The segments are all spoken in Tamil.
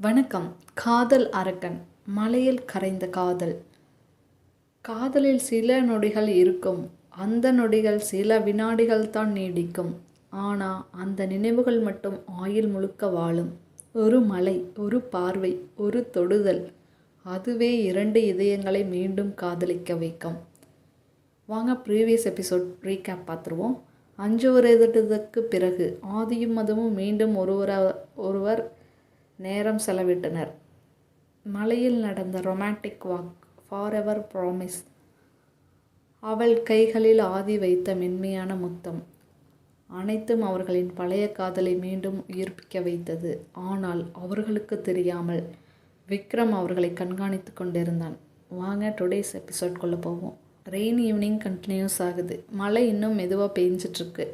வணக்கம். காதல் அரக்கன். மலையில் கரைந்த காதல். காதலில் சில நொடிகள் இருக்கும். அந்த நொடிகள் சில வினாடிகள் தான் நீடிக்கும். ஆனால் அந்த நினைவுகள் மட்டும் ஆயுள் முழுக்க வாழும். ஒரு மலை, ஒரு பார்வை, ஒரு தொடுதல், அதுவே இரண்டு இதயங்களை மீண்டும் காதலிக்க வைக்கும். வாங்க ப்ரீவியஸ் எபிசோட் ரீகேப் பார்த்துருவோம். 5 வருடத்துக்கு பிறகு ஆதியும் மதுவும் மீண்டும் ஒருவர் நேரம் செலவிட்டனர். மலையில் நடந்த romantic walk, for ever promise. அவள் கைகளில் ஆதி வைத்த மென்மையான முத்தம் அனைத்தும் அவர்களின் பழைய காதலை மீண்டும் உயிர்ப்பிக்க வைத்தது. ஆனால் அவர்களுக்கு தெரியாமல் விக்ரம் அவர்களை கண்காணித்து கொண்டிருந்தான். வாங்க டுடேஸ் எபிசோட்குள்ளே போவோம். ரெயின் ஈவினிங் கண்டினியூஸ் ஆகுது. மழை இன்னும் மெதுவாக பெஞ்சிட்ருக்கு.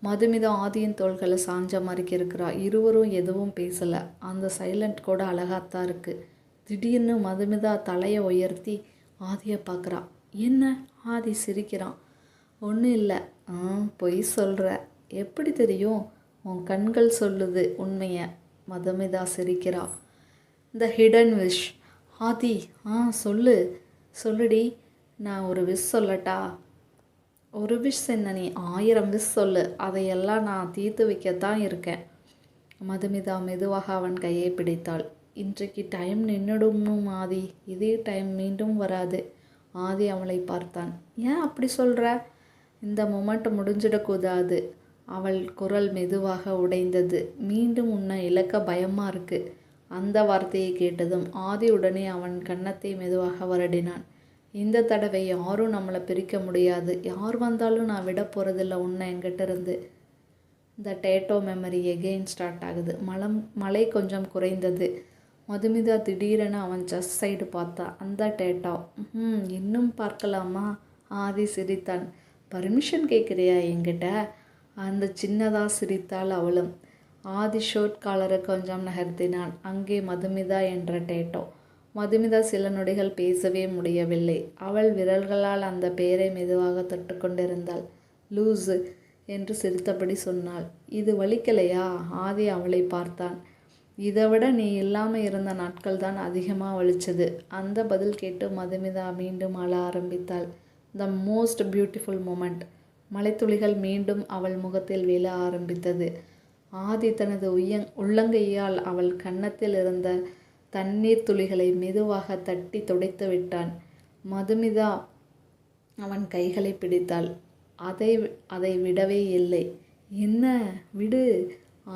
மதுமிதா ஆதியின் தோள்களை சாஞ்ச மாதிரிக்கு இருக்கிறா. இருவரும் எதுவும் பேசலை. அந்த சைலண்ட் கூட அழகாத்தான் இருக்குது. திடீர்னு மதுமிதா தலையை உயர்த்தி ஆதியை பார்க்குறா. என்ன? ஆதி சிரிக்கிறான். ஒன்றும் இல்லை. பொய் சொல்கிற. எப்படி தெரியும்? உன் கண்கள் சொல்லுது உண்மையை. மதுமிதா சிரிக்கிறா. த ஹிடன் விஷ். ஆதி சொல்லுடி. நான் ஒரு விஷ் சொல்லட்டா? ஒரு விஷ் என்ன, நீ 1000 விஷ் சொல்லு. அதையெல்லாம் நான் தீர்த்து வைக்கத்தான் இருக்கேன். மதுமிதா மெதுவாக அவன் கையை பிடித்தாள். இன்றைக்கு டைம் நின்றுடும் ஆதி. இதே டைம் மீண்டும் வராது. ஆதி அவளை பார்த்தான். ஏன் அப்படி சொல்கிற? இந்த மொமெண்ட் முடிஞ்சிடக்கூடாது. அவள் குரல் மெதுவாக உடைந்தது. மீண்டும் உன்னை இழக்க பயமாக இருக்குது. அந்த வார்த்தையை கேட்டதும் ஆதி உடனே அவன் கன்னத்தை மெதுவாக வருடினான். இந்த தடவை யாரும் நம்மளை பிரிக்க முடியாது. யார் வந்தாலும் நான் விட போகிறதில்ல உன்னை என்கிட்ட இருந்து. இந்த டேட்டோ மெமரி எகெயின் ஸ்டார்ட் ஆகுது. மழை கொஞ்சம் குறைந்தது. மதுமிதா திடீரென அவன் ஜஸ்ட் சைடு பார்த்தா. அந்த டேட்டோ. இன்னும் பார்க்கலாமா? ஆதி சிரித்தான். பர்மிஷன் கேட்குறியா என்கிட்ட? அந்த சின்னதாக சிரித்தாள் அவளும். ஆதி ஷோர்ட் காலரை கொஞ்சம் நகர்த்தினான். அங்கே மதுமிதா என்ற டேட்டோ. மதுமிதா சில நொடிகள் பேசவே முடியவில்லை. அவள் விரல்களால் அந்த பெயரை மெதுவாக தொட்டு கொண்டிருந்தாள். லூஸு என்று சிரித்தபடி சொன்னாள். இது வலிக்கலையா? ஆதி அவளை பார்த்தான். இதை விட நீ இல்லாமல் இருந்த நாட்கள் தான் அதிகமாக வலிச்சது. அந்த பதில் கேட்டு மதுமிதா மீண்டும் அழ ஆரம்பித்தாள். The most beautiful moment. மலைத்துளிகள் மீண்டும் அவள் முகத்தில் விழ ஆரம்பித்தது. ஆதி தனது உள்ளங்கையால் அவள் கன்னத்தில் இருந்த தண்ணீர் துளிகளை மெதுவாக தட்டி துடைத்து விட்டான். மதுமிதா அவன் கைகளை பிடித்தாள். அதை விடவே இல்லை. என்ன? விடு.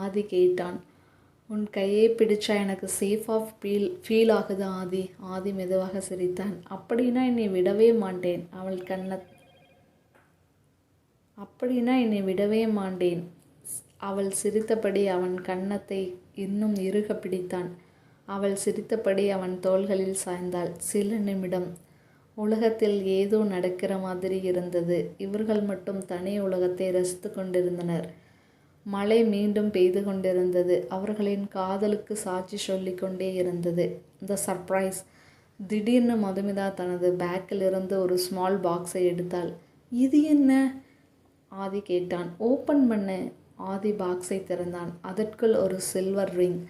ஆதி கேட்டான். உன் கையை பிடிச்சா எனக்கு சேஃபாக ஃபீல் ஆகுது ஆதி. ஆதி மெதுவாக சிரித்தான். அப்படின்னா என்னை விடவே மாட்டேன். அவள் சிரித்தபடி அவன் கன்னத்தை இன்னும் இறுக பிடித்தான். அவள் சிரித்தபடி அவன் தோள்களில் சாய்ந்தாள். சில நிமிடம் உலகத்தில் ஏதோ நடக்கிற மாதிரி இருந்தது. இவர்கள் மட்டும் தனி உலகத்தை ரசித்து கொண்டிருந்தனர். மழை மீண்டும் பெய்து கொண்டிருந்தது. அவர்களின் காதலுக்கு சாட்சி சொல்லி கொண்டே இருந்தது. த சர்ப்ரைஸ். திடீர்னு மதுமிதா தனது பேக்கிலிருந்து ஒரு ஸ்மால் பாக்ஸை எடுத்தாள். இது என்ன? ஆதி கேட்டான். ஓப்பன் பண்ணு. ஆதி பாக்ஸை திறந்தான். அதற்குள் ஒரு சில்வர் ரிங்.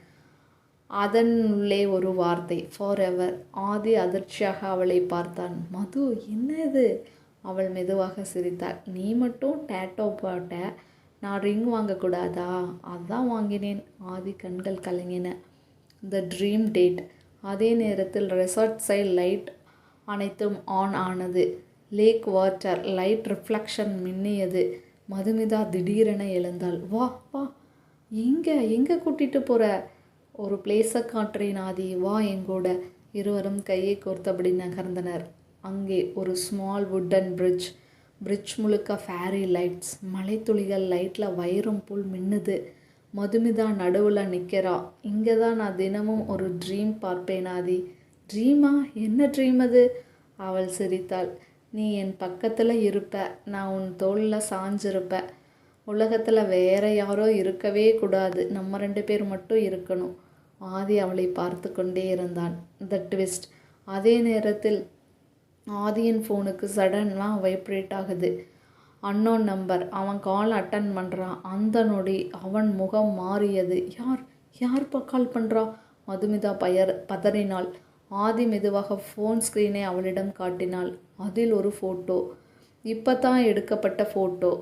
அதனுள்ளே ஒரு வார்த்தை, ஃபார் எவர். ஆதி அதிர்ச்சியாக அவளை பார்த்தான். மது, என்ன இது? அவள் மெதுவாக சிரித்தாள். நீ மட்டும் டேட்டோ போட்ட, நான் ரிங் வாங்கக்கூடாதா? அதான் வாங்கினேன். ஆதி கண்கள் கலங்கின. The dream date. அதே நேரத்தில் ரெசார்ட் சைட் லைட் அனைத்தும் ஆன் ஆனது. லேக் வாட்டர் லைட் ரிஃப்ளெக்ஷன் மின்னியது. மதுமிதா திடீரென எழுந்தாள். வா வா. எங்கே கூட்டிகிட்டு போகிற? ஒரு பிளேஸை காட்டுறேன் ஆதி, வா எங்கூட. இருவரும் கையை கோர்த்தபடி நகர்ந்தனர். அங்கே ஒரு ஸ்மால் வுட்டன் பிரிட்ஜ் முழுக்க ஃபேரி லைட்ஸ். மலைத்துளிகள் லைட்டில் வைரம் போல் மின்னுது. மதுமிதா நடுவில் நிற்கிறா. இங்கே தான் நான் தினமும் ஒரு ட்ரீம் பார்ப்பேன் ஆதி. ட்ரீமா? என்ன ட்ரீம் அது? அவள் சிரித்தாள். நீ என் பக்கத்தில் இருப்ப, நான் உன் தோளில் சாஞ்சிருப்ப. உலகத்தில் வேற யாரோ இருக்கவே கூடாது, நம்ம 2 பேர் மட்டும் இருக்கணும். ஆதி அவளை பார்த்து கொண்டே இருந்தான். த ட்விஸ்ட். அதே நேரத்தில் ஆதியின் ஃபோனுக்கு சடனாக வைப்ரேட் ஆகுது. Unknown number. அவன் கால் அட்டன் பண்ணுறான். அந்த நொடி அவன் முகம் மாறியது. யார்ப்பா கால் பண்ணுறா? மதுமிதா பதறினாள். ஆதி மெதுவாக ஃபோன் ஸ்க்ரீனை அவளிடம் காட்டினாள். அதில் ஒரு ஃபோட்டோ. இப்போ தான் எடுக்கப்பட்ட ஃபோட்டோ.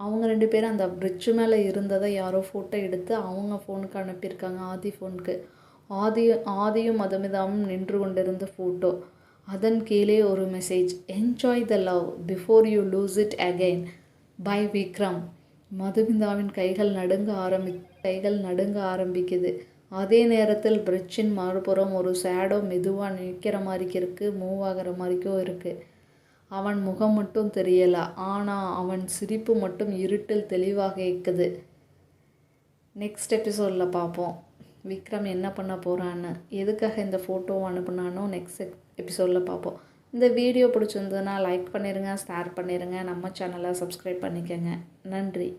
அவங்க 2 பேரும் அந்த பிரிட்ஜு மேலே இருந்ததை யாரோ ஃபோட்டோ எடுத்து அவங்க ஃபோனுக்கு அனுப்பியிருக்காங்க, ஆதி ஃபோனுக்கு. ஆதியும் மதுமிதாவும் நின்று கொண்டிருந்த ஃபோட்டோ. அதன் கீழே ஒரு message. Enjoy the love before you lose it again by Vikram. மதுமிதாவின் கைகள் நடுங்க ஆரம்பிக்குது. அதே நேரத்தில் பிரிட்ஜின் மறுபுறம் ஒரு ஷேடோ மெதுவாக நிற்கிற மாதிரிக்கு இருக்குது, மூவ் ஆகிற மாதிரிக்கும் இருக்குது. அவன் முகம் மட்டும் தெரியல, ஆனால் அவன் சிரிப்பு மட்டும் இருட்டில் தெளிவாக இருக்குது. நெக்ஸ்ட் எபிசோடில் பார்ப்போம் விக்ரம் என்ன பண்ண போகிறான்னு, எதுக்காக இந்த ஃபோட்டோவை அனுப்புனானோ நெக்ஸ்ட் எபிசோடில் பார்ப்போம். இந்த வீடியோ பிடிச்சிருந்ததுன்னா லைக் பண்ணிடுங்க, ஷேர் பண்ணிடுங்க, நம்ம சேனலை சப்ஸ்கிரைப் பண்ணிக்கோங்க. நன்றி.